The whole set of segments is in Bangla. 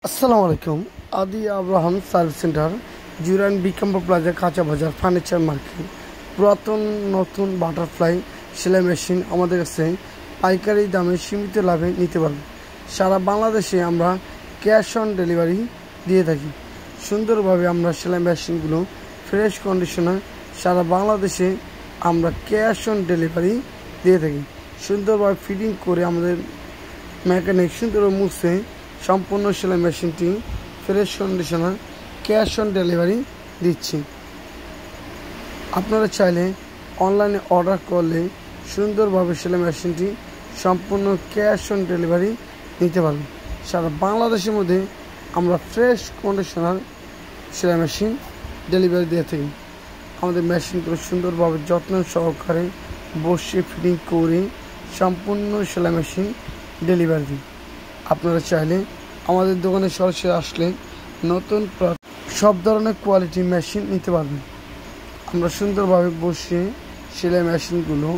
আসসালামু আলাইকুম। Adi Abraham service centre, Jurain বিকম্প প্লাজা, কাঁচা বাজার, ফার্নিচার মার্কেট। পুরাতন নতুন বাটারফ্লাই সেলাই মেশিন আমাদের কাছে পাইকারি দামে সীমিত লাভে নিতে পারবেন। সারা বাংলাদেশে আমরা ক্যাশ অন ডেলিভারি দিয়ে থাকি। সুন্দরভাবে আমরা সেলাই মেশিনগুলো ফ্রেশ কন্ডিশনে সারা বাংলাদেশে আমরা ক্যাশ অন ডেলিভারি দিয়ে থাকি। সুন্দরভাবে ফিটিং করে আমাদের মেকানিক সুন্দর মুছে সম্পূর্ণ সেলাই মেশিনটি ফ্রেশ কন্ডিশনে ক্যাশ অন ডেলিভারি দিচ্ছি। আপনারা চাইলে অনলাইনে অর্ডার করলে সুন্দরভাবে সেলাই মেশিনটি সম্পূর্ণ ক্যাশ অন ডেলিভারি নিতে পারবেন। সারা বাংলাদেশের মধ্যে আমরা ফ্রেশ কন্ডিশনার সেলাই মেশিন ডেলিভারি দিয়ে থাকি। আমাদের মেশিনগুলো সুন্দরভাবে যত্ন সহকারে বসে ফিটিং করে সম্পূর্ণ সেলাই মেশিন ডেলিভারি দিই। আপনারা চাইলে আমাদের দোকানে সরাসরি আসলে নতুন সব ধরনের কোয়ালিটি মেশিন নিতে পারবেন। আমরা সুন্দরভাবে বসে সেলাই মেশিনগুলো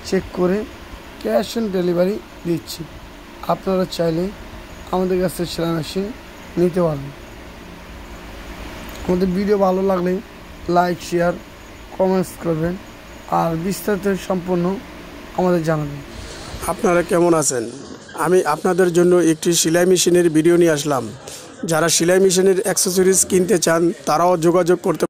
চেক করে ক্যাশ অন ডেলিভারি দিচ্ছি। আপনারা চাইলে আমাদের কাছে সেলাই মেশিন নিতে পারবেন। আমাদের ভিডিও ভালো লাগলে লাইক, শেয়ার, কমেন্টস করবেন আর বিস্তারিত সম্পূর্ণ আমাদের জানাবেন। আপনারা কেমন আছেন? আমি আপনাদের জন্য একটি সেলাই মেশিনের ভিডিও নিয়ে আসলাম। যারা সেলাই মেশিনের অ্যাক্সেসরিজ কিনতে চান তারাও যোগাযোগ করতে